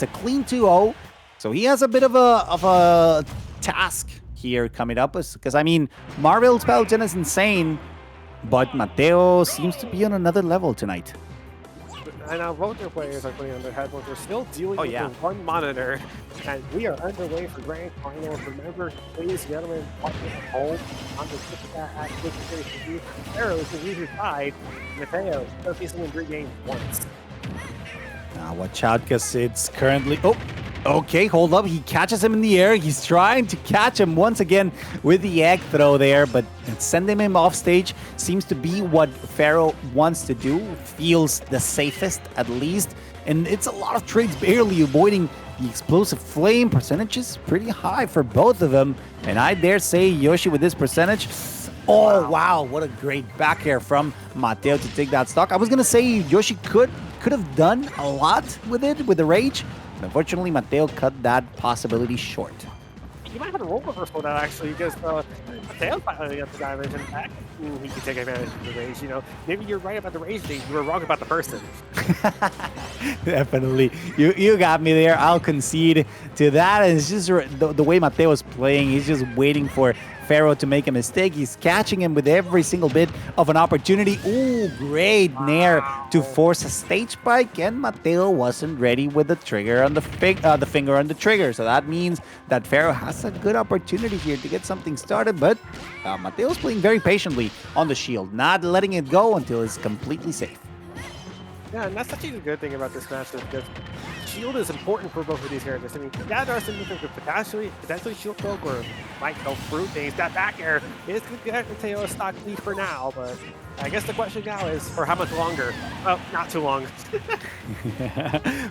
It's a clean 2-0, so he has a bit of a task here coming up. Because, I mean, Marvel's Palutena is insane, but Mateo seems to be on another level tonight. And now both their players are putting on their headphones. We're still dealing with yeah. the one monitor, and we are underway for grand finals. Remember, ladies and gentlemen, watching at home on the TV. Pharaoh is the user side. Mateo still facing in 3 games once. Now watch out, because it's currently... Oh, okay, hold up. He catches him in the air. He's trying to catch him once again with the egg throw there, but sending him off stage seems to be what Pharaoh wants to do. Feels the safest, at least. And it's a lot of trades barely avoiding the explosive flame. Percentages pretty high for both of them. And I dare say Yoshi with this percentage... Oh, wow. What a great back air from Mateo to take that stock. I was going to say Yoshi could have done a lot with it, with the rage. But unfortunately, Mateo cut that possibility short. You might have a role reversal now, actually, because Mateo finally got the dimension back. He can take advantage of the rage. You know, maybe you're right about the rage thing. You were wrong about the person. Definitely. You got me there. I'll concede to that. And it's just the way Mateo is playing. He's just waiting for Pharaoh to make a mistake. He's catching him with every single bit of an opportunity. Ooh, great nair to force a stage spike, and Mateo wasn't ready with the trigger on the finger on the trigger. So that means that Pharaoh has a good opportunity here to get something started, but Mateo's playing very patiently on the shield, not letting it go until it's completely safe. Yeah, and that's actually the good thing about this matchup, because shield is important for both of these characters. I mean, yeah, there are some different potentially shield poke or might go fruit things. That back air is going to get Mateo a stock lead for now, but I guess the question now is for how much longer? Well, not too long.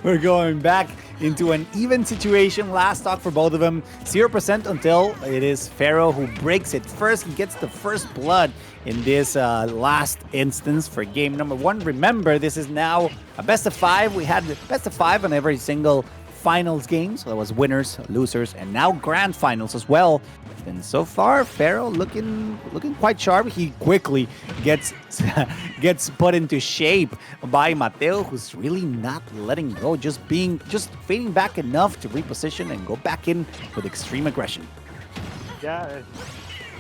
We're going back into an even situation. Last stock for both of them. 0% until it is Pharaoh who breaks it first. He gets the first blood in this last instance for game number 1. Remember, this is now a best of 5. We had the best of 5 on every single finals game. So that was winners, losers, and now grand finals as well. And so far, Pharaoh looking quite sharp. He quickly gets put into shape by Mateo, who's really not letting go, just fading back enough to reposition and go back in with extreme aggression. Yeah.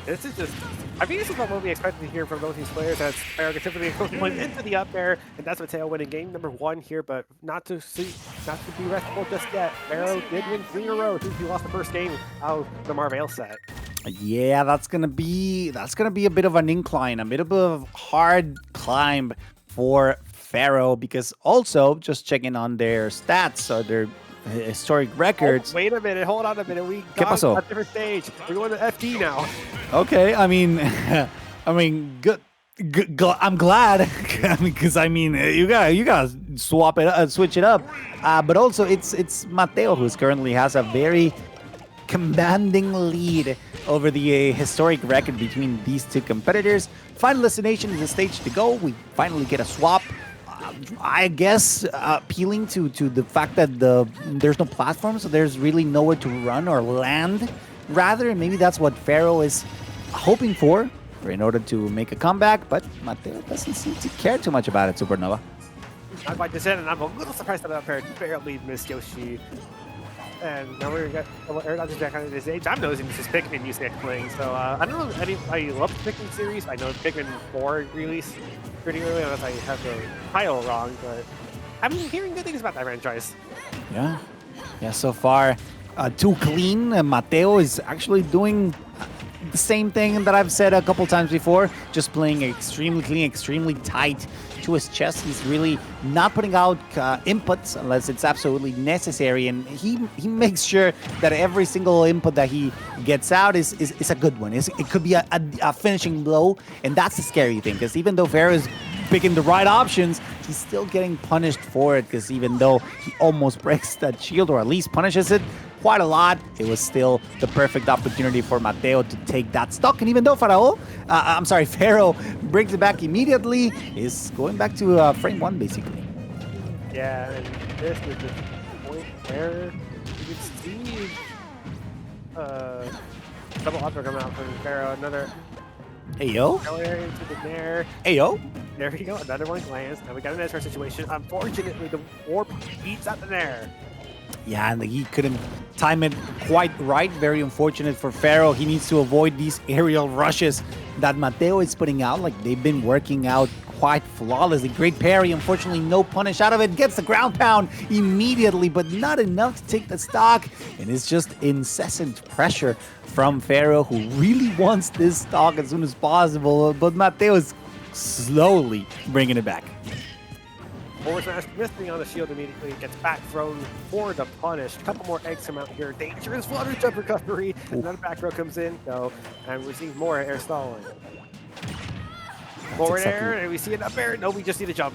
This is just, I think this is what we expected to hear from both these players, as Pharaoh typically went into the up air, and that's Mateo winning game number 1 here, but not to be restful just yet. Pharaoh did win 3 in a row since he lost the first game out of the Marvel set. Yeah, that's gonna be a bit of an incline, a bit of a hard climb for Pharaoh, because also just checking on their stats, their historic records. Oh, wait a minute, hold on a minute. We got a different stage. We're going to FD now. Okay, I mean, good. I'm glad, because you gotta switch it up. But also, it's Mateo who's currently has a very commanding lead over the historic record between these two competitors. Final destination is the stage to go. We finally get a swap. I guess appealing to the fact that there's no platform, so there's really nowhere to run or land. Rather, maybe that's what Pharaoh is hoping for in order to make a comeback, but Mateo doesn't seem to care too much about it, Supernova. I'm quite disappointed, and I'm a little surprised that I barely missed Yoshi. And now we're going to get back on this age. I'm noticing this is Pikmin music playing, so I don't know. I love the Pikmin series. I know Pikmin 4 released pretty early, unless I have the title wrong, but I'm hearing good things about that franchise. Yeah, so far, too clean. Mateo is actually doing the same thing that I've said a couple times before, just playing extremely clean, extremely tight to his chest. He's really not putting out inputs unless it's absolutely necessary, and he makes sure that every single input that he gets out is a good one. It could be a finishing blow, and that's the scary thing, because even though Pharaoh is picking the right options, he's still getting punished for it, because even though he almost breaks that shield, or at least punishes it quite a lot, it was still the perfect opportunity for Mateo to take that stock. And even though Pharaoh brings it back immediately, is going back to frame 1, basically. Yeah, and this is the point where you can see double upper coming out from Pharaoh. Another Ayo. Into the nair. Ayo. There we go. Another one lands. Now we got an Ezra situation. Unfortunately, the warp eats at the nair. Yeah, and he couldn't time it quite right. Very unfortunate for Pharaoh. He needs to avoid these aerial rushes that Mateo is putting out. Like, they've been working out quite flawlessly. Great parry. Unfortunately, no punish out of it. Gets the ground pound immediately, but not enough to take the stock. And it's just incessant pressure from Pharaoh, who really wants this stock as soon as possible. But Mateo is slowly bringing it back. Forward smash missing on the shield immediately. Gets back thrown for the punish. A couple more eggs come out here. Dangerous flutter jump recovery. Another back row comes in, though, and we see more air stalling. Forward air, and we see an up air. No, we just need a jump.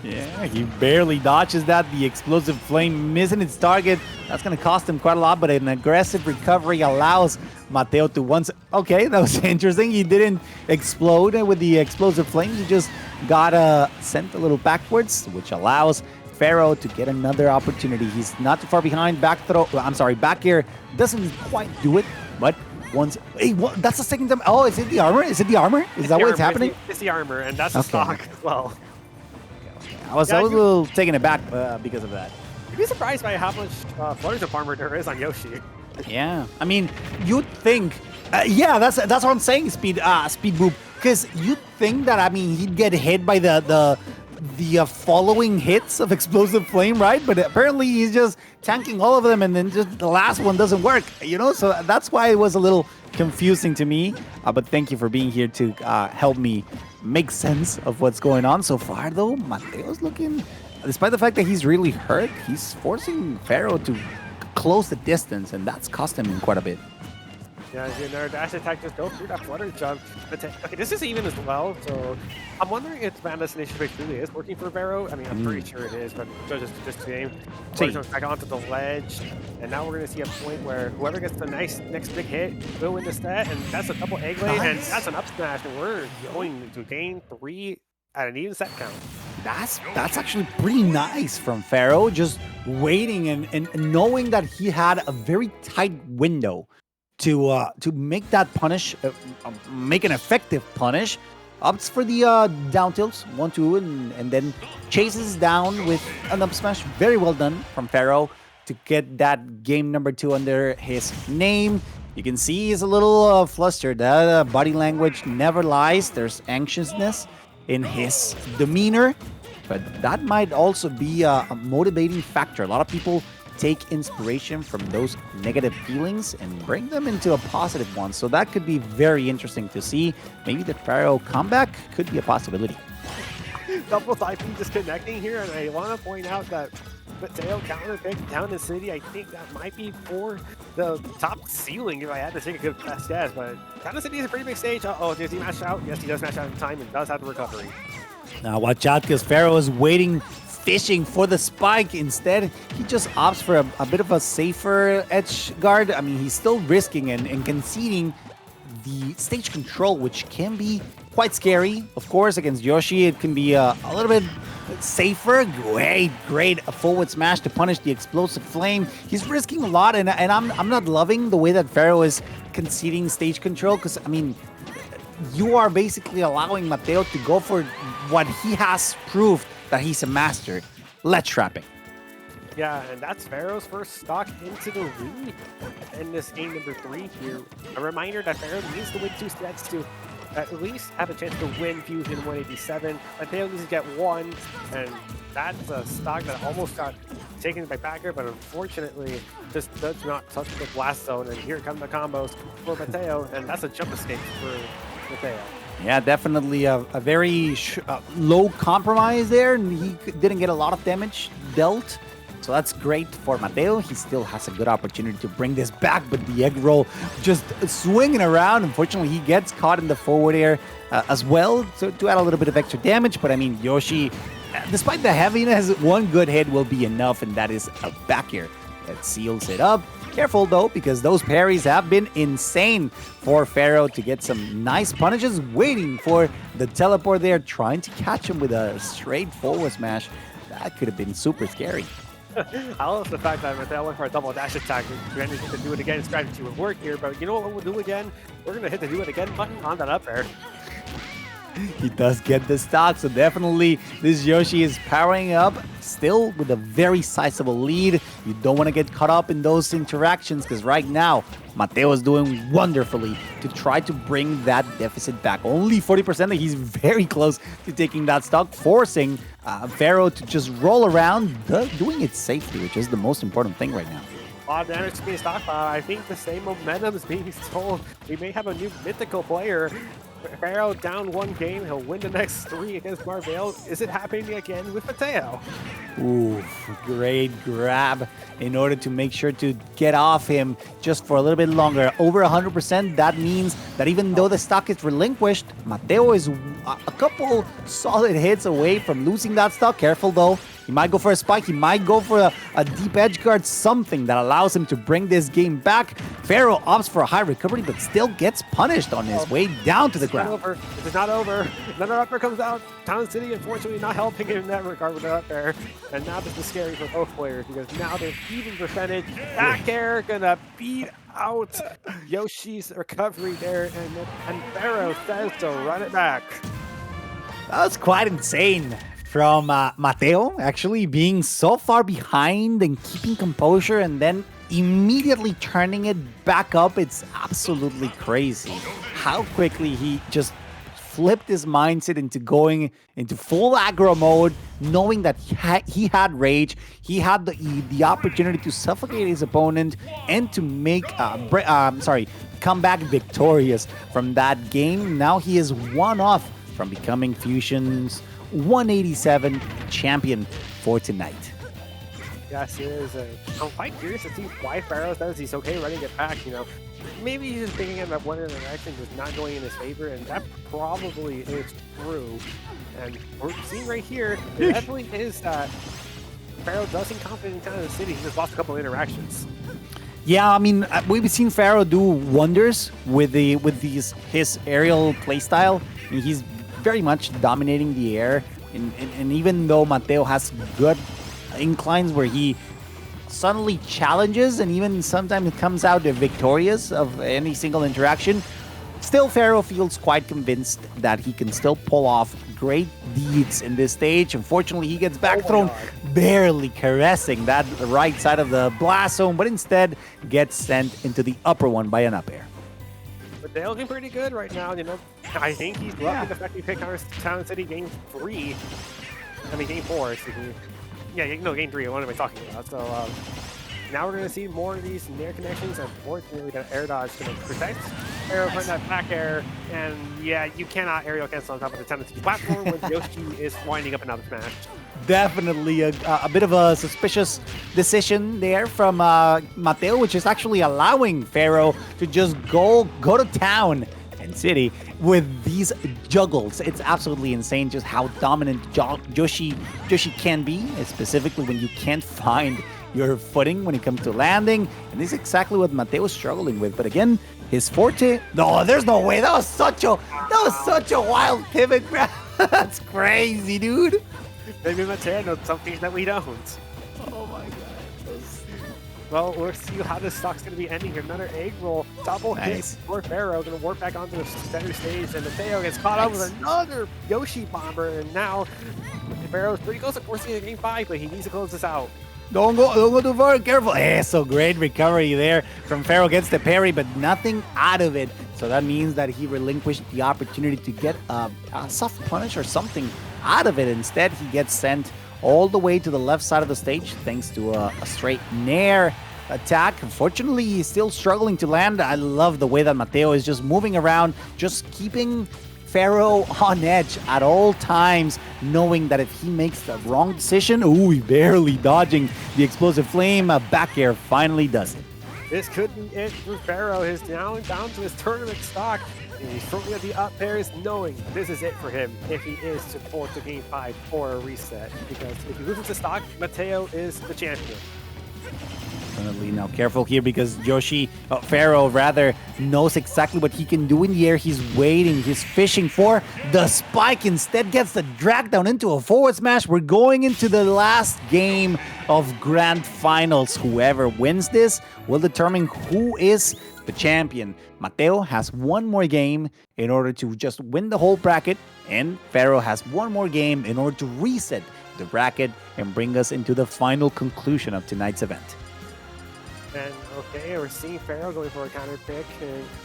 Yeah, he barely dodges that. The explosive flame missing its target. That's going to cost him quite a lot, but an aggressive recovery allows Mateo to once... Okay, that was interesting. He didn't explode with the explosive flame. He just got sent a little backwards, which allows Pharaoh to get another opportunity. He's not too far behind. Back throw... I'm sorry, back air doesn't quite do it, but... Once, hey, what, that's the second time. Oh, is it the armor? Is it the armor? Is that what's happening? It's the armor, and that's the stock as well. I was a little taken aback because of that. You'd be surprised by how much flutter jump armor there is on Yoshi. Yeah, I mean, you'd think, yeah, that's what I'm saying, Speed Boop, because you'd think that, I mean, he'd get hit by the following hits of explosive flame, right? But apparently he's just tanking all of them, and then just the last one doesn't work, you know? So that's why it was a little confusing to me. But thank you for being here to help me make sense of what's going on so far, though. Mateo's looking, despite the fact that he's really hurt, he's forcing Pharaoh to close the distance, and that's cost him quite a bit. Yeah, another dash attack, just go through that flutter jump. Okay, this is even as well, so I'm wondering if Van Destination Base really is working for Pharaoh. I mean, I'm pretty sure it is, but just game. Flutter jumps back onto the ledge, and now we're going to see a point where whoever gets the next big hit will win the stat, and that's a double egg lay, and that's an up smash, and we're going to gain 3 at an even set count. That's actually pretty nice from Pharaoh, just waiting and knowing that he had a very tight window to make that punish, make an effective punish. Opts for the down tilts, 1-2, and then chases down with an up smash. Very well done from Pharaoh to get that game number 2 under his name. You can see he's a little flustered. Body language never lies. There's anxiousness in his demeanor, but that might also be a motivating factor. A lot of people take inspiration from those negative feelings and bring them into a positive one. So that could be very interesting to see. Maybe the Pharaoh comeback could be a possibility. Double typing disconnecting here, and I want to point out that Mateo counter pick down the city. I think that might be for the top ceiling if I had to take a good best guess, but down the city is a pretty big stage. Uh-oh, does he mash out? Yes, he does mash out in time and does have the recovery. Now watch out, because Pharaoh is waiting, fishing for the spike. Instead, he just opts for a bit of a safer edge guard. I mean, he's still risking and conceding the stage control, which can be quite scary. Of course, against Yoshi, it can be a little bit safer. Great a forward smash to punish the explosive flame. He's risking a lot, and I'm not loving the way that Pharaoh is conceding stage control, because, I mean, you are basically allowing Mateo to go for what he has proved that he's a master, ledge trapping. Yeah, and that's Pharaoh's first stock into the lead in this game number 3 here. A reminder that Pharaoh needs to win 2 sets to at least have a chance to win Fusion 187. Mateo needs to get 1, and that's a stock that almost got taken by backer, but unfortunately just does not touch the blast zone. And here come the combos for Mateo, and that's a jump escape for Mateo. Yeah, definitely a very low compromise there, and he didn't get a lot of damage dealt. So that's great for Mateo. He still has a good opportunity to bring this back, but the egg roll just swinging around. Unfortunately, he gets caught in the forward air as well, so to add a little bit of extra damage. But I mean, Yoshi, despite the heaviness, one good hit will be enough, and that is a back air that seals it up. Careful though, because those parries have been insane for Pharaoh to get some nice punishes, waiting for the teleport there, trying to catch him with a straight forward smash. That could have been super scary. I love the fact that Mateo went for a double dash attack. We need to do it again. Strategy would work here, but you know what we'll do again? We're going to hit the do it again button on that up air. He does get the stock, so definitely this Yoshi is powering up, still with a very sizable lead. You don't want to get caught up in those interactions because right now, Mateo is doing wonderfully to try to bring that deficit back. Only 40%, he's very close to taking that stock, forcing Pharaoh to just roll around, doing it safely, which is the most important thing right now. A lot of damage to be stockpile. I think the same momentum is being told. We may have a new mythical player. Pharaoh down one game, he'll win the next 3 against Marvell. Is it happening again with Mateo? Ooh, great grab in order to make sure to get off him just for a little bit longer. Over 100%, that means that even though the stock is relinquished, Mateo is a couple solid hits away from losing that stock. Careful though. He might go for a spike. He might go for a deep edge guard, something that allows him to bring this game back. Pharaoh opts for a high recovery, but still gets punished on his way down to the ground. It is not over. Another up air comes out. Town City, unfortunately, not helping him in that regard with the up air. And now this is scary for both players because now they're even percentage. Back air gonna beat out Yoshi's recovery there, and Pharaoh says to run it back. That was quite insane from Mateo, actually being so far behind and keeping composure and then immediately turning it back up. It's absolutely crazy how quickly he just flipped his mindset into going into full aggro mode, knowing that he had rage, he had the opportunity to suffocate his opponent and to make come back victorious from that game. Now he is one off from becoming Fusion's 187 champion for tonight. Yes, it is. I'm quite curious to see why Pharaoh says he's okay running it back. You know, maybe he's just thinking that one interaction is not going in his favor, and that probably is true. And we're seeing right here, it definitely is that Pharaoh does seem confident in Town City. He just lost a couple of interactions. Yeah, I mean, we've seen Pharaoh do wonders with his aerial playstyle. I mean, he's very much dominating the air, and even though Mateo has good inclines where he suddenly challenges and even sometimes comes out victorious of any single interaction, still Pharaoh feels quite convinced that he can still pull off great deeds in this stage. Unfortunately, he gets back thrown, barely caressing that right side of the blast zone, but instead gets sent into the upper one by an up air. But they're looking pretty good right now, you know. I think he's lucky the fact he picked Town City game 3. I mean, game 4, excuse me. Yeah, no, game 3, what am I talking about? So, now we're going to see more of these near connections. Unfortunately, the air dodge is going to protect Pharaoh from that back air. And yeah, you cannot aerial cancel on top of the Town City platform when Yoshi is winding up another smash. Definitely a bit of a suspicious decision there from Mateo, which is actually allowing Pharaoh to just go to town and city with these juggles. It's absolutely insane just how dominant Yoshi can be, specifically when you can't find your footing when it comes to landing. And this is exactly what Mateo is struggling with. But again, his forte. No, there's no way. That was such a wild pivot grab. That's crazy, dude. Maybe Mateo knows something that we don't. Oh my god. Well, we'll see how this stock's going to be ending here. Another egg roll. Double hit for Pharaoh. Going to warp back onto the center stage. And Mateo gets caught up with another Yoshi bomber. And now Pharaoh's pretty close to forcing a game 5, but he needs to close this out. Don't go too far. Careful. So great recovery there from Pharaoh. Gets the parry, but nothing out of it. So that means that he relinquished the opportunity to get a soft punish or something out of it. Instead, he gets sent all the way to the left side of the stage thanks to a straight nair attack. Unfortunately, he's still struggling to land. I love the way that Mateo is just moving around, just keeping Pharaoh on edge at all times, knowing that if he makes the wrong decision, he barely dodging the explosive flame. Back air finally does it. This could be it for Pharaoh. He's down to his tournament stock. And he's throwing at the up pairs, knowing this is it for him if he is to force the game 5 for a reset. Because if he loses the stock, Mateo is the champion. Definitely. Now, careful here because Pharaoh rather, knows exactly what he can do in the air. He's waiting. He's fishing for the spike. Instead, gets the drag down into a forward smash. We're going into the last game of Grand Finals. Whoever wins this will determine who is the champion. Mateo has one more game in order to just win the whole bracket, and Pharaoh has one more game in order to reset the bracket and bring us into the final conclusion of tonight's event. And okay, we're seeing Pharaoh going for a counter pick,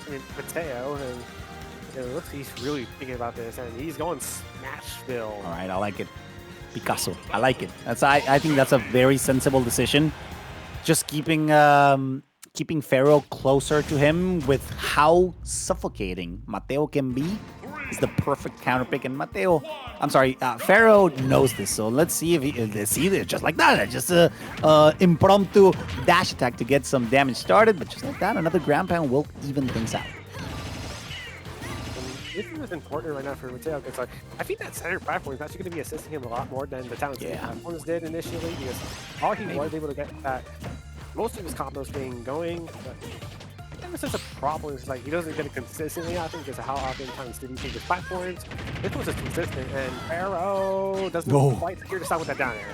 and Mateo, and it looks he's really thinking about this, and he's going Smashville. All right, I like it. Picasso, I like it. I think that's a very sensible decision. Just keeping Pharaoh closer to him with how suffocating Mateo can be is the perfect counter pick. And Pharaoh knows this. So let's see if just like that, just a impromptu dash attack to get some damage started. But just like that, another ground pound will even things out. This is important right now for Mateo because I think that center platform is actually going to be assisting him a lot more than the Talent platforms did initially, because all he was able to get that most of his combos being going, but ever since the problem is he doesn't get it consistently, I think, because of how often times did he take his platforms. This was just consistent, and Pharaoh doesn't quite secure to stop with that down air.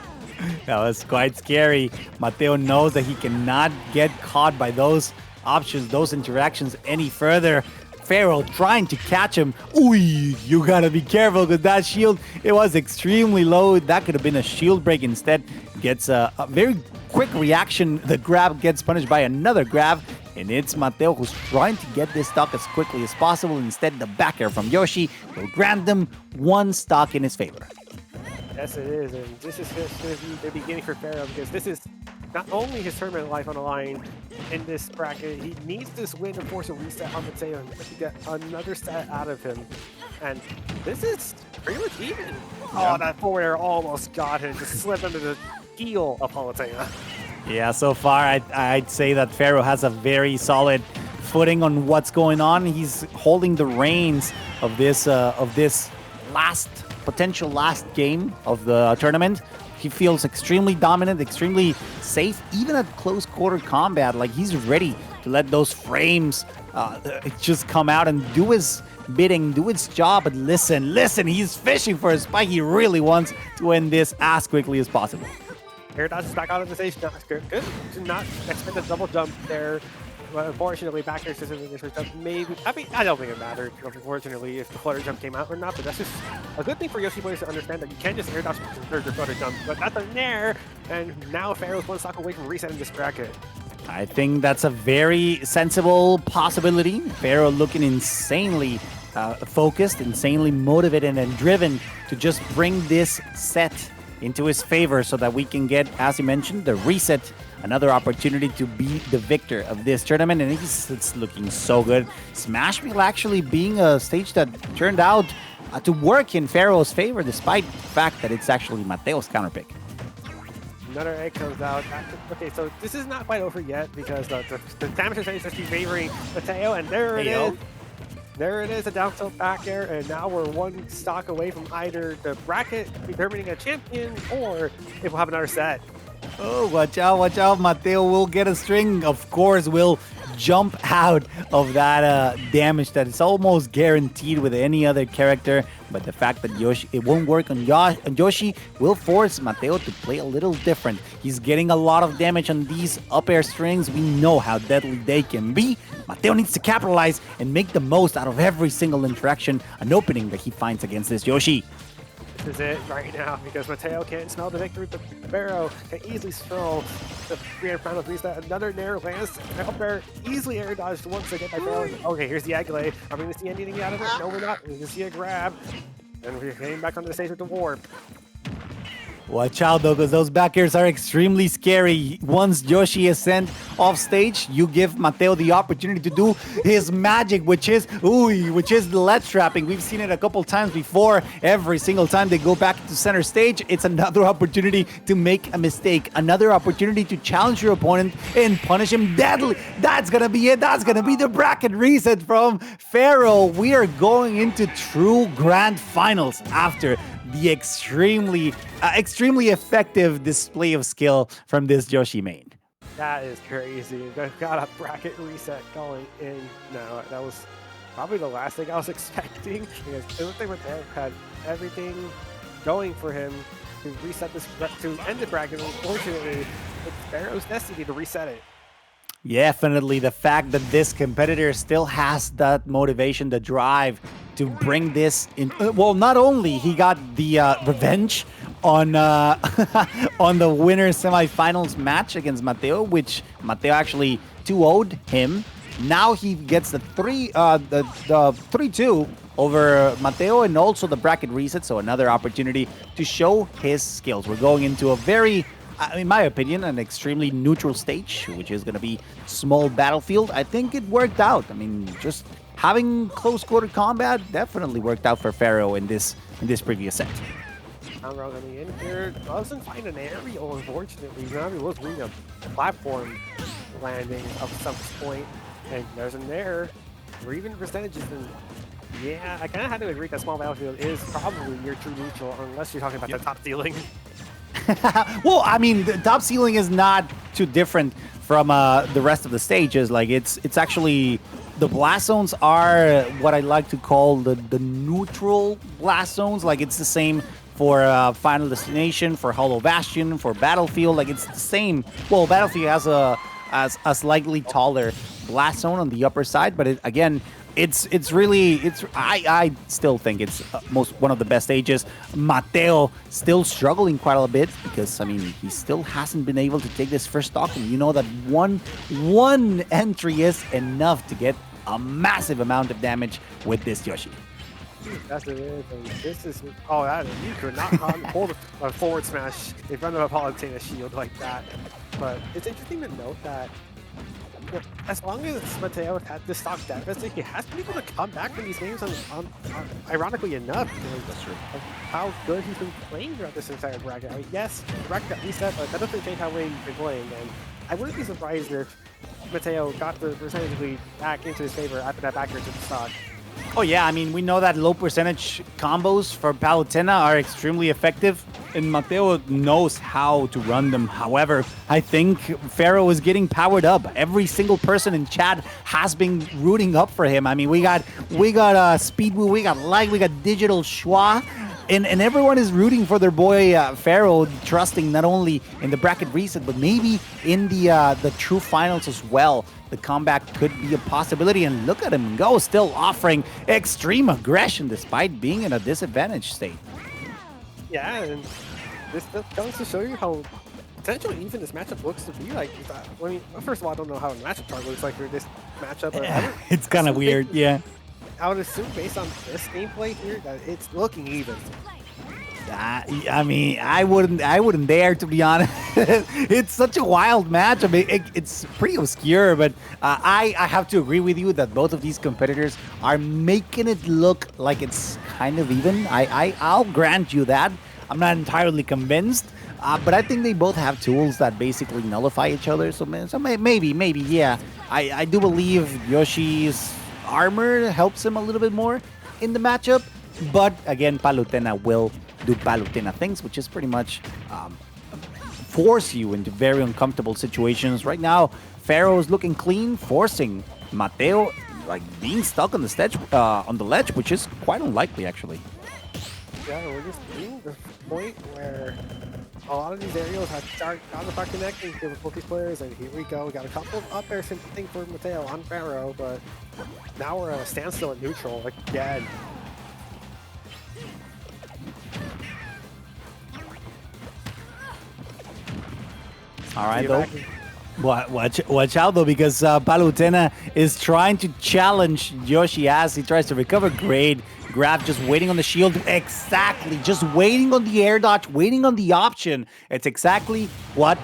That was quite scary. Mateo knows that he cannot get caught by those options, those interactions any further. Pharaoh trying to catch him. Ooh, you gotta be careful with that shield. It was extremely low. That could have been a shield break. Instead, gets a very quick reaction. The grab gets punished by another grab. And it's Mateo who's trying to get this stock as quickly as possible. Instead, the back air from Yoshi will grant them one stock in his favor. Yes, it is. And this is going to be the beginning for Pharaoh, because this is not only his tournament life on the line in this bracket, he needs this win to force a reset on Mateo and to get another set out of him. And this is pretty much even. Yeah. Oh, that forward air almost got him. Just slipped under the heel of Palutena. Yeah, so far I'd say that Pharaoh has a very solid footing on what's going on. He's holding the reins of this potential last game of the tournament. He feels extremely dominant, extremely safe, even at close quarter combat. He's ready to let those frames just come out and do his bidding, do its job. But listen, he's fishing for a spike. He really wants to end this as quickly as possible. Air dodge is back out of the stage. Good. Did not expect a double jump there. But unfortunately, back air system maybe. I don't think it mattered, unfortunately, if the flutter jump came out or not. But that's just a good thing for Yoshi players to understand, that you can't just air dodge your flutter jump. But that's a nair, and now Pharaoh's one stock away from resetting this bracket. I think that's a very sensible possibility. Pharaoh looking insanely focused, insanely motivated, and driven to just bring this set into his favor so that we can get, as you mentioned, the reset, another opportunity to be the victor of this tournament. And it's looking so good. Smashville actually being a stage that turned out to work in Pharaoh's favor, despite the fact that it's actually Mateo's counterpick. Another egg comes out. Okay, so this is not quite over yet, because the damage percentage is favoring Mateo, and there it is. There it is, a down tilt back air, and now we're one stock away from either the bracket determining a champion, or if we'll have another set. Oh, watch out. Mateo will get a string. Of course, will jump out of that damage that is almost guaranteed with any other character. But the fact that it won't work on Yoshi will force Mateo to play a little different. He's getting a lot of damage on these up air strings. We know how deadly they can be. Mateo needs to capitalize and make the most out of every single interaction, an opening that he finds against this Yoshi. This is it right now, because Mateo can't smell the victory, but Pharaoh can easily smell the free air final reset. Another nair lands up there, easily air dodged once again by Pharaoh. Okay, here's the Aguilé. Are we going to see anything out of it? No, we're not. We're going to see a grab. And we're getting back on the stage with the warp. Watch out though, because those back airs are extremely scary. Once Yoshi is sent off stage, you give Mateo the opportunity to do his magic, which is the ledge trapping. We've seen it a couple times before. Every single time they go back to center stage, it's another opportunity to make a mistake, another opportunity to challenge your opponent and punish him deadly. That's gonna be it. That's gonna be the bracket reset from Pharaoh. We are going into true grand finals after the extremely effective display of skill from this Yoshi main. That is crazy. They've got a bracket reset going in. No, that was probably the last thing I was expecting because it looked like Mateo had everything going for him to reset this to end the bracket. Unfortunately, it's Pharaoh's destiny to reset it. Definitely the fact that this competitor still has that motivation, the drive to bring this in. Well, not only he got the revenge on on the winner's semifinals match against Mateo, which Mateo actually 2-0'd him. Now he gets the 3-2 over Mateo and also the bracket reset, so another opportunity to show his skills. We're going into a very, in my opinion, an extremely neutral stage, which is going to be small battlefield. I think it worked out. I mean, just having close quarter combat definitely worked out for Pharaoh in this previous set. Pharaoh coming in here doesn't find an aerial, unfortunately. Now he was reading a platform landing of some point, and there's an error. Or even percentages, and yeah, I kind of had to agree that small battlefield is probably your true neutral, unless you're talking about the top ceiling. Well, I mean, the top ceiling is not too different from the rest of the stages. Like, it's actually, the blast zones are what I like to call the neutral blast zones. Like, it's the same for Final Destination, for Hollow Bastion, for Battlefield. Like, it's the same. Well, Battlefield has a slightly taller blast zone on the upper side, but again, it's really I still think it's one of the best stages. Mateo still struggling quite a bit because I mean he still hasn't been able to take this first stock, and you know that one entry is enough to get a massive amount of damage with this Yoshi. That's it is. And this is that you could not hold a forward smash in front of a Palutena shield like that. But it's interesting to note that as long as Mateo had this stock deficit, he has been able to come back from these games ironically enough, because of how good he's been playing throughout this entire bracket. I mean, yes, the bracket got reset, but that doesn't change how well he's been playing. And I wouldn't be surprised if Mateo got the percentage lead back into his favor after that back air to the stock. Oh yeah, I mean, we know that low percentage combos for Palutena are extremely effective, and Mateo knows how to run them. However, I think Pharaoh is getting powered up. Every single person in chat has been rooting up for him. I mean, we got Speedwoo, we got Light, we got Digital Schwa, and everyone is rooting for their boy Pharaoh, trusting not only in the bracket reset, but maybe in the true finals as well. The comeback could be a possibility, and look at him go, still offering extreme aggression despite being in a disadvantaged state. Yeah, and this goes to show you how potentially even this matchup looks to be like. I mean, first of all, I don't know how a matchup chart looks like for this matchup. But it's kind of weird, yeah. I would assume based on this gameplay here that it's looking even. I mean, I wouldn't dare, to be honest. It's such a wild match. I mean, it's pretty obscure, but I have to agree with you that both of these competitors are making it look like it's kind of even. I'll grant you that. I'm not entirely convinced, but I think they both have tools that basically nullify each other. So maybe, yeah. I do believe Yoshi's armor helps him a little bit more in the matchup, but again, Palutena will do Palutena things, which is pretty much force you into very uncomfortable situations. Right now, Pharaoh's looking clean, forcing Mateo like being stuck on the ledge, which is quite unlikely actually. Yeah, we're just seeing the point where a lot of these aerials have gotta start connecting with both these players, and here we go. We got a couple of up airs thing for Mateo on Pharaoh, but now we're at a standstill at neutral again. All right, though. Watch out, though, because Palutena is trying to challenge Yoshi as he tries to recover. Great grab, just waiting on the shield. Exactly, just waiting on the air dodge, waiting on the option. It's exactly what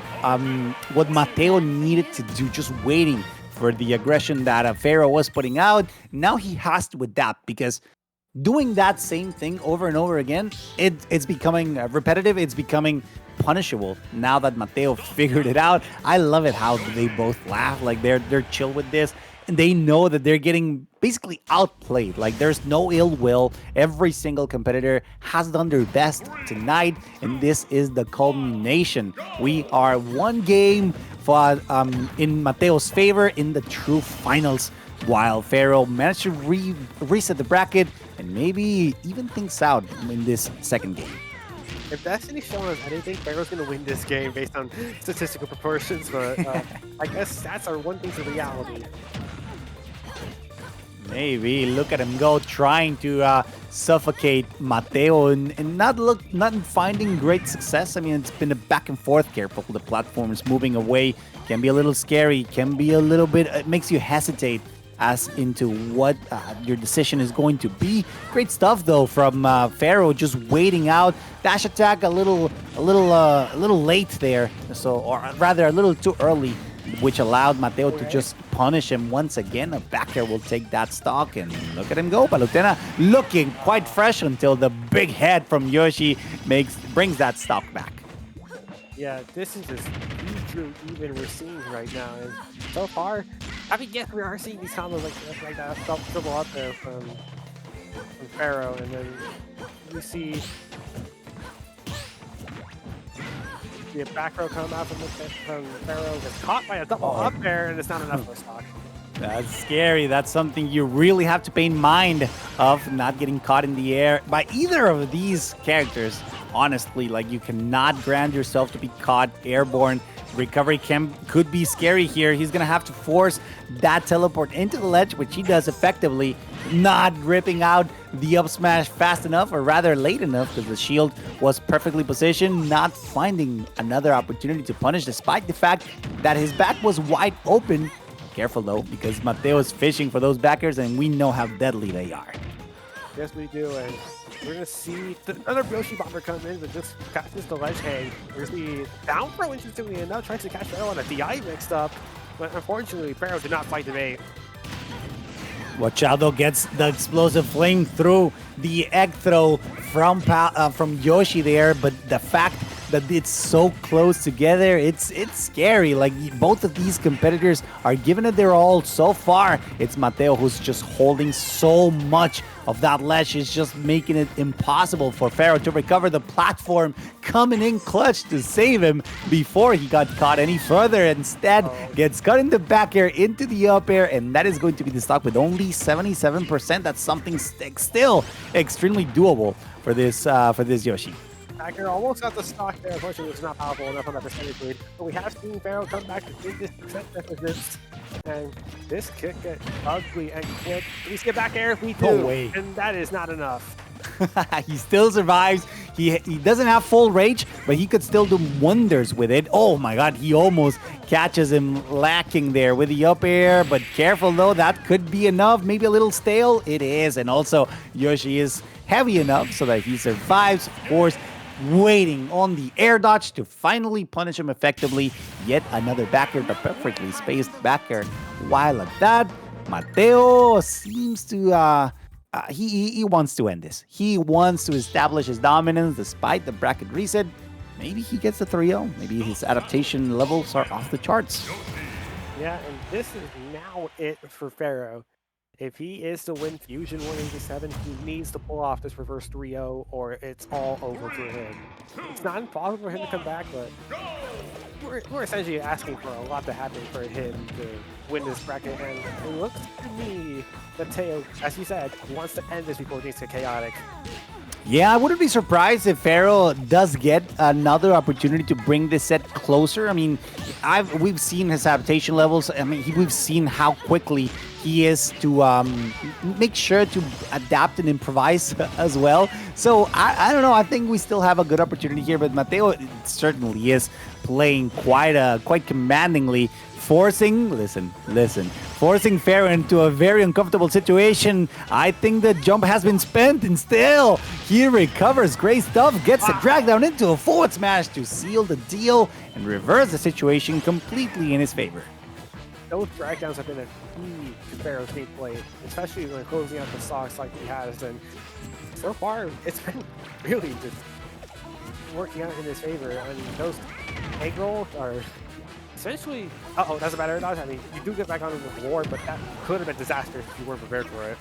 Mateo needed to do, just waiting for the aggression that Pharaoh was putting out. Now he has to adapt, because doing that same thing over and over again, it's becoming repetitive. It's becoming punishable now that Mateo figured it out. I love it how they both laugh, like they're chill with this. they know that they're getting basically outplayed. Like there's no ill will. Every single competitor has done their best tonight, and this is the culmination. We are one game for in Mateo's favor in the true finals, while Pharaoh managed to reset the bracket and maybe even things out in this second game. If Destiny's showing us anything, Pharaoh's going to win this game based on statistical proportions, but I guess stats are one thing to reality. Maybe look at him go, trying to suffocate Mateo and not finding great success. I mean, it's been a back and forth. Careful, the platform is moving away. Can be a little scary. Can be a little bit. It makes you hesitate as into what your decision is going to be. Great stuff though from Pharaoh, just waiting out. Dash attack a little late there, or rather a little too early, which allowed Mateo to just punish him once again. A back air will take that stock, and look at him go. Palutena looking quite fresh until the big head from Yoshi brings that stock back. Yeah, this is as true even we're seeing right now. And so far, I mean, yes, we are seeing these combos like that double up there from Pharaoh, and then you see the back row come out from Pharaoh, gets caught by a double up there, and it's not enough for a stock. That's scary. That's something you really have to pay in mind of, not getting caught in the air by either of these characters. Honestly, like you cannot grant yourself to be caught airborne. Recovery could be scary here. He's gonna have to force that teleport into the ledge, which he does effectively, not ripping out the up smash fast enough, or rather late enough, because the shield was perfectly positioned, not finding another opportunity to punish, despite the fact that his back was wide open. Careful though, because Mateo is fishing for those backers, and we know how deadly they are. Yes, we do, and we're going to see another Yoshi bomber come in, but just catches the ledge hang. There's the down throw, interestingly enough, tries to catch Pharaoh on a DI mixed up, but unfortunately, Pharaoh did not fight the bait. Watch out though, gets the explosive flame through the egg throw from Yoshi there, but the fact that it's so close together, it's scary. Like both of these competitors are giving it their all so far. It's Mateo who's just holding so much of that ledge. Is just making it impossible for Pharaoh to recover the platform, coming in clutch to save him before he got caught any further. Instead, gets cut in the back air into the up air, and that is going to be the stock with only 77%. That's something still extremely doable for this Yoshi. Backer almost got the stock there. Unfortunately, it was not powerful enough on that percentage lead. But we have seen Pharaoh come back to take this percent deficit. And this kick get ugly and quick. Do we skip back air? We do. No way. And that is not enough. He still survives. He doesn't have full rage, but he could still do wonders with it. Oh my god, he almost catches him lacking there with the up air, but careful though, that could be enough. Maybe a little stale. It is, and also Yoshi is heavy enough so that he survives, of course, waiting on the air dodge to finally punish him effectively. Yet another backer, the perfectly spaced backer. While at that, Mateo seems to he wants to end this. He wants to establish his dominance despite the bracket reset. Maybe he gets the 3-0. Maybe his adaptation levels are off the charts. Yeah, and this is now it for Pharaoh. If he is to win Fusion 187, he needs to pull off this reverse 3-0, or it's all over for him. It's not impossible for him to come back, but we're essentially asking for a lot to happen for him to win this bracket. And it looks to me that Mateo, as you said, wants to end this before things get chaotic. Yeah, I wouldn't be surprised if Pharaoh does get another opportunity to bring this set closer. I mean, we've seen his adaptation levels. I mean, we've seen how quickly he is to make sure to adapt and improvise as well. So I don't know. I think we still have a good opportunity here, but Mateo certainly is playing quite commandingly, forcing Pharaoh into a very uncomfortable situation. I think the jump has been spent, and still he recovers. Great stuff. Gets the drag down into a forward smash to seal the deal and reverse the situation completely in his favor. Those drag downs have been a key to Pharaoh's gameplay, especially when closing out the stocks like he has. And so far, it's been really just working out in his favor. I mean, those egg rolls are essentially, uh-oh, that's a bad air dodge. I mean, you do get back on the reward, but that could have been disastrous if you weren't prepared for it.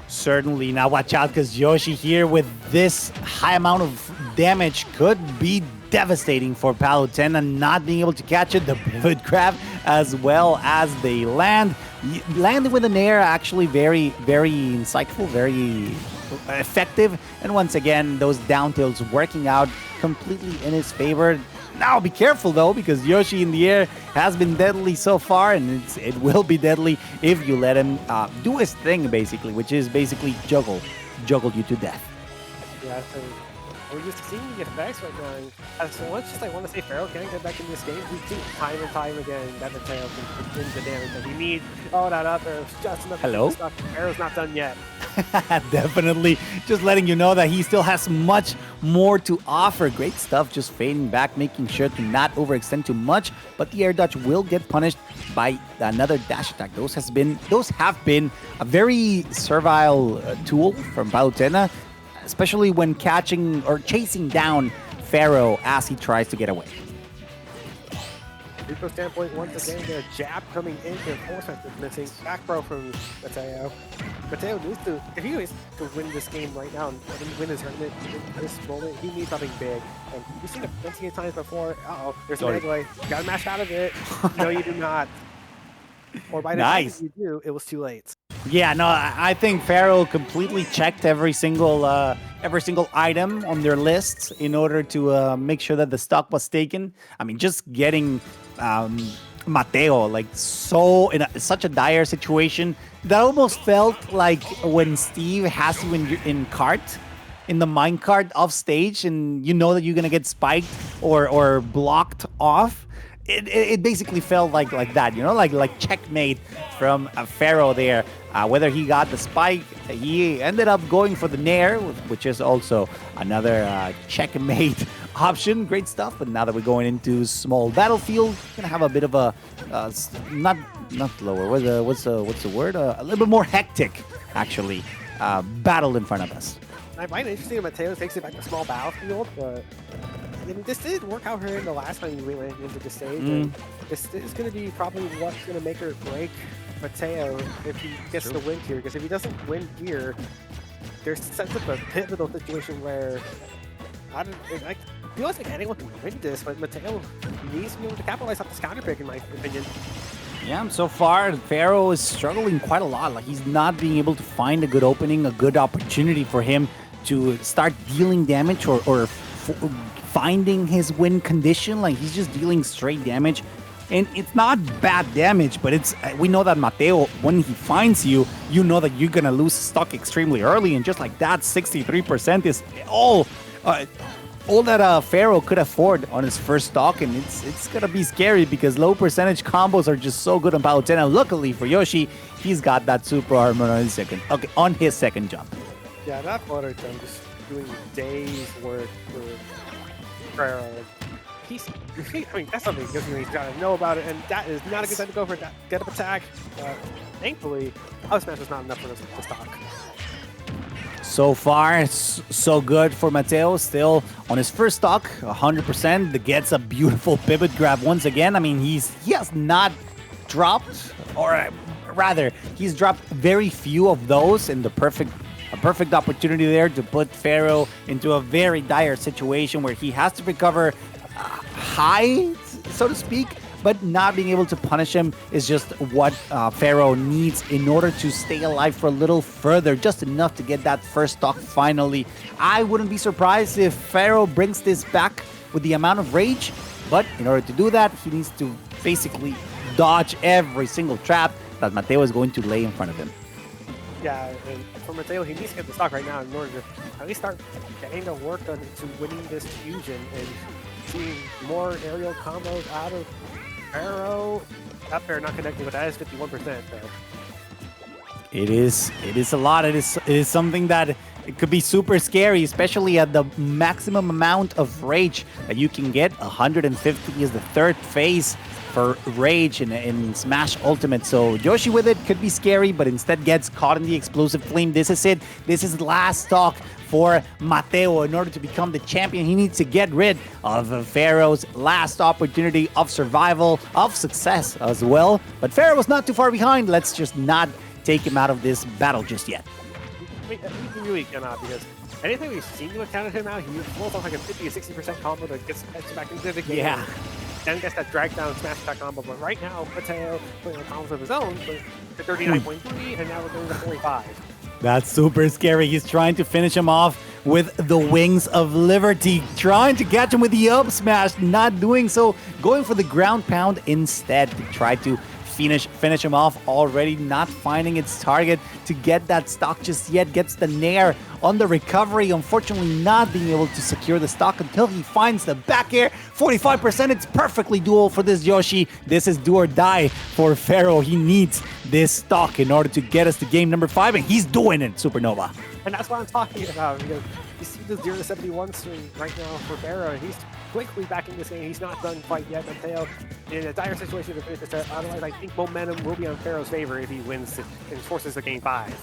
Certainly. Now watch out, because Yoshi here with this high amount of damage could be devastating for Palutena, not being able to catch it. The pivot grab as well as they land. Landing with an air, actually very, very insightful, very effective. And once again, those down tilts working out completely in his favor. Now be careful though, because Yoshi in the air has been deadly so far, and it will be deadly if you let him do his thing, basically, which is basically juggle you to death. Yeah, so we're just seeing the effects right now. And as much as I want to say Pharaoh can get back in this game, we've seen time and time again that Mateo can put in the damage that we need. Oh, that up there is just enough. Hello? Pharaoh's not done yet. Definitely. Just letting you know that he still has much more to offer. Great stuff. Just fading back, making sure to not overextend too much. But the air dodge will get punished by another dash attack. Those have been a very servile tool from Palutena, especially when catching or chasing down Pharaoh as he tries to get away. Rico standpoint, once again, their jab coming into force is missing. Back throw from Mateo. Mateo needs to, if he needs to win this game right now and win his tournament in this moment, he needs something big. And we've seen it plenty of times before. Uh-oh, there's an egg lay. Gotta mash out of it. No, you do not. Or by the time you do, it was too late. Yeah, no, I think Pharaoh completely checked every single item on their lists in order to make sure that the stock was taken. I mean, just getting Mateo like such a dire situation that almost felt like when Steve has you in cart, in the mine cart off stage, and you know that you're gonna get spiked or blocked off. It basically felt like that, you know, like checkmate from Pharaoh there. Whether he got the spike, he ended up going for the nair, which is also another checkmate option. Great stuff. But now that we're going into small battlefield, we're gonna have a bit of a not lower. What's the word? A little bit more hectic, actually, battle in front of us. I find it interesting that Mateo takes it back to small battlefield, but I mean, this did work out here in the last time we went into the stage. And this is going to be probably what's going to make or break Mateo if he gets the win here. Because if he doesn't win here, there's such a pivotal situation where I feel like anyone can win this, but Mateo needs to be able to capitalize off this counter pick, in my opinion. Yeah, so far, Pharaoh is struggling quite a lot. Like, he's not being able to find a good opening, a good opportunity for him to start dealing damage or finding his win condition. Like, he's just dealing straight damage, and it's not bad damage, but we know that Mateo, when he finds you, you know that you're gonna lose stock extremely early, and just like that, 63% is all that Pharaoh could afford on his first stock, and it's gonna be scary because low percentage combos are just so good on Palutena. Luckily for Yoshi, he's got that super armor on his second jump. Yeah, that photo jump just doing days work for Pharaoh. I mean, that's something he's got to know about it, and that is not a good time to go for that get up attack. Thankfully, up smash was not enough for us to stock. So far, so good for Mateo. Still on his first stock, 100%. That gets a beautiful pivot grab once again. I mean, he has not dropped, or rather, he's dropped very few of those, and a perfect opportunity there to put Pharaoh into a very dire situation where he has to recover high, so to speak, but not being able to punish him is just what Pharaoh needs in order to stay alive for a little further, just enough to get that first stock finally. I wouldn't be surprised if Pharaoh brings this back with the amount of rage, but in order to do that, he needs to basically dodge every single trap that Mateo is going to lay in front of him. Yeah, and for Mateo, he needs to get the stock right now in order to at least start getting the work done to winning this fusion and seeing more aerial combos out of Pharaoh. That fair not connecting, but that is 51% there. It is a lot. It is something that it could be super scary, especially at the maximum amount of rage that you can get. 150 is the third phase for rage in Smash Ultimate. So Yoshi with it could be scary, but instead gets caught in the explosive flame. This is it. This is the last stock for Mateo. In order to become the champion, he needs to get rid of Pharaoh's last opportunity of survival, of success as well. But Pharaoh was not too far behind. Let's just not take him out of this battle just yet. We really cannot, because anything we've seen to encounter him now, he pulls off like a 50 or 60% combo that gets back into the game. Yeah. And gets that drag down smash attack combo. But right now, Mateo putting on combos of his own to 39.3, and now we're going to 45. That's super scary. He's trying to finish him off with the Wings of Liberty, trying to catch him with the up smash, not doing so, going for the ground pound instead to try to finish him off, already not finding its target to get that stock just yet. Gets the nair on the recovery, unfortunately not being able to secure the stock until he finds the back air. 45%, it's perfectly doable for this Yoshi. This is do or die for Pharaoh. He needs this stock in order to get us to game number 5, and he's doing it, Supernova. And that's what I'm talking about, because you see the 0-71 string right now for Pharaoh, and he's quickly back in this game. He's not done quite yet. Mateo in a dire situation to finish the set. Otherwise, I think momentum will be on Pharaoh's favor if he wins and forces the game 5.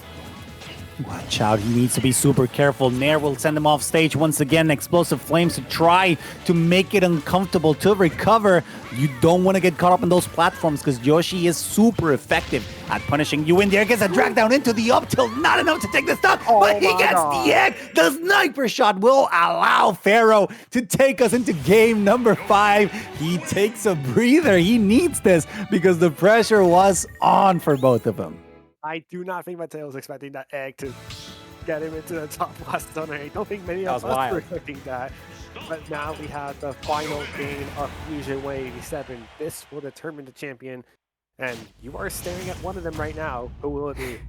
Watch out, he needs to be super careful. Nair will send him off stage once again. Explosive flames to try to make it uncomfortable to recover. You don't want to get caught up in those platforms because Yoshi is super effective at punishing you in there. Gets a drag down into the up tilt. Not enough to take the stock, but he gets the egg. The sniper shot will allow Pharaoh to take us into game number 5. He takes a breather. He needs this because the pressure was on for both of them. I do not think Mateo was expecting that egg to get him into the top last zone. I don't think many of us were expecting that. But now we have the final game of Fusion Wave 7. This will determine the champion. And you are staring at one of them right now. Who will it be?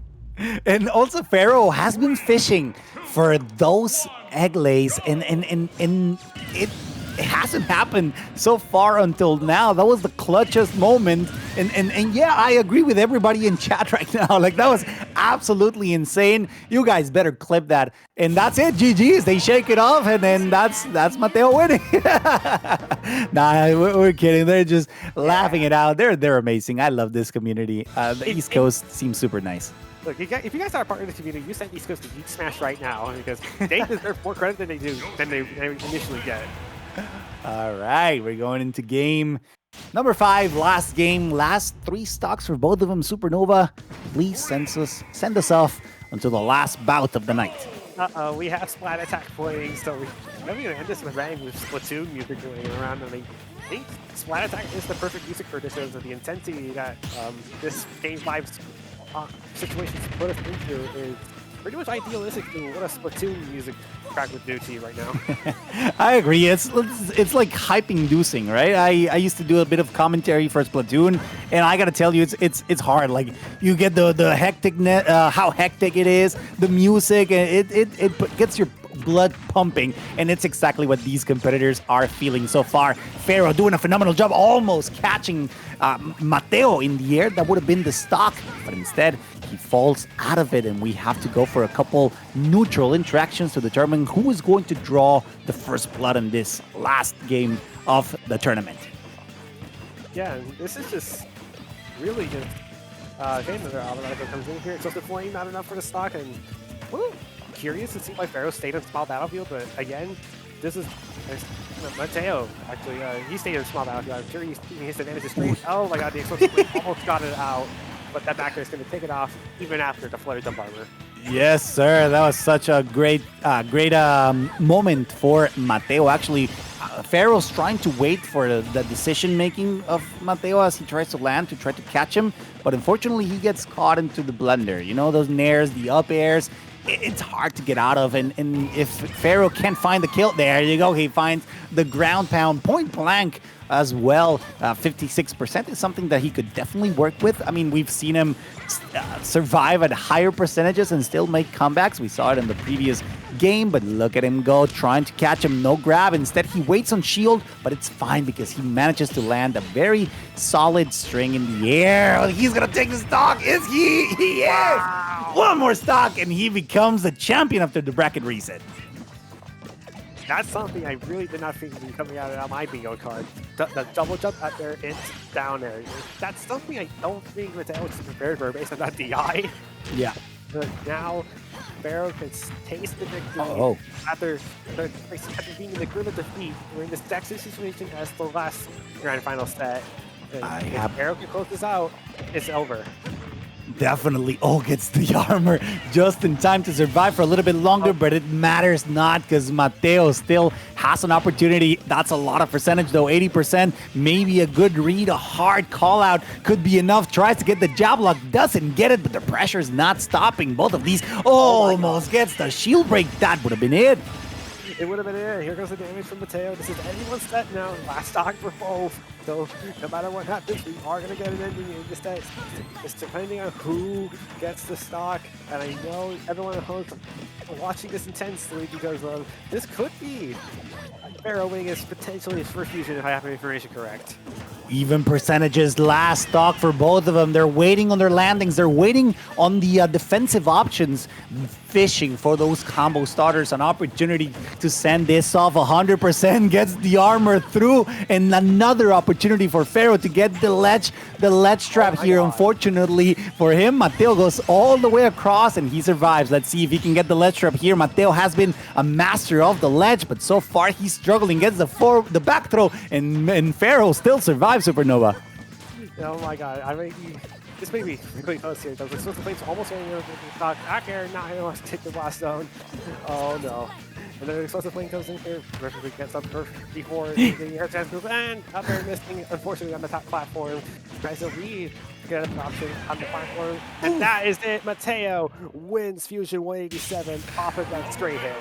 And also Pharaoh has been fishing for those egg lays, and it hasn't happened so far until now. That was the clutchest moment. And yeah, I agree with everybody in chat right now. Like, that was absolutely insane. You guys better clip that. And that's it. GG's. They shake it off, and then that's Mateo winning. Nah, we're kidding. They're just laughing it out. They're amazing. I love this community. The East Coast seems super nice. Look, if you guys are a part of this community, you send East Coast to Geek Smash right now, because they deserve more credit than they initially get. All right, we're going into game number 5, last game, last 3 stocks for both of them. Supernova, please send us off until the last bout of the night. We have Splat Attack playing, so we're going to end this with bang with Splatoon music going around. I think Splat Attack is the perfect music for this, because of the intensity that this game 5 situation put us into is pretty much idealistic to what a Splatoon music track would do to you right now. I agree. It's like hype-inducing, right? I used to do a bit of commentary for Splatoon, and I gotta tell you, it's hard. Like, you get the hecticness, how hectic it is, the music, and it gets your blood pumping, and it's exactly what these competitors are feeling so far. Pharaoh doing a phenomenal job, almost catching Mateo in the air. That would have been the stock, but instead he falls out of it, and we have to go for a couple neutral interactions to determine who is going to draw the first blood in this last game of the tournament. Yeah, and this is just really just game that Alvarado comes in here. It's just a flame, not enough for the stock, and woo, curious to see why Pharaoh stayed in small battlefield, but again, this is Mateo. Actually, he stayed in small battlefield. I'm sure he's using his advantage of straight. Oh my god, the explosive flame almost got it out. But that back air is going to take it off even after the flutter jump armor. Yes, sir. That was such a great moment for Mateo. Actually, Pharaoh's trying to wait for the decision-making of Mateo as he tries to land to try to catch him. But unfortunately, he gets caught into the blunder. You know, those nairs, the up airs. It's hard to get out of. And if Pharaoh can't find the kill, there you go. He finds the ground pound point blank as well. 56% is something that he could definitely work with. I mean, we've seen him survive at higher percentages and still make comebacks. We saw it in the previous game, but look at him go, trying to catch him, no grab. Instead, he waits on shield, but it's fine because he manages to land a very solid string in the air. He's gonna take the stock. Is he? He is! Wow. one more stock, and he becomes the champion after the bracket reset. That's something I really did not think would be coming out of my bingo card. The double jump at their down air. That's something I don't think Mateo was prepared for based on that DI. Yeah. But now Pharaoh can taste the victory after being in the grim of defeat. We're in this exact same situation as the last grand final set. And if Pharaoh can close this out, it's over. Definitely gets the armor just in time to survive for a little bit longer, but it matters not because Mateo still has an opportunity. That's a lot of percentage though, 80%. Maybe a good read, a hard call out could be enough. Tries to get the jab lock, doesn't get it, but the pressure is not stopping. Both of these almost gets the shield break. That would have been it. It would have been it. Here goes the damage from Mateo. This is anyone's set now. Last stock for both. So no matter what happens, we are going to get an ending in this set. It's depending on who gets the stock. And I know everyone at home is watching this intensely because this could be Pharaoh winning is potentially his first fusion if I have my information correct. Even percentages, last stock for both of them. They're waiting on their landings. They're waiting on the defensive options, fishing for those combo starters. An opportunity to send this off. 100% gets the armor through, and another opportunity for Pharaoh to get the ledge trap here. Unfortunately for him, Mateo goes all the way across, and he survives. Let's see if he can get the ledge trap here. Mateo has been a master of the ledge, but so far he's struggling. Gets the back throw, and Pharaoh still survives. Supernova. Oh my god, this may be really close here. The Swift Flames almost getting the stock. Back air, not going to take the blast zone. Oh no. And then the Explosive Flame comes in here, perfectly gets up before the air chance move, and up there missing, unfortunately, on the top platform. Tries to get an option on the platform, and that is it. Mateo wins Fusion 187 off of that straight hit.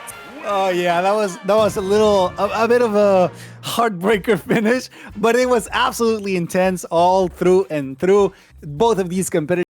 Oh yeah, that was a bit of a heartbreaker finish, but it was absolutely intense all through and through. Both of these competitors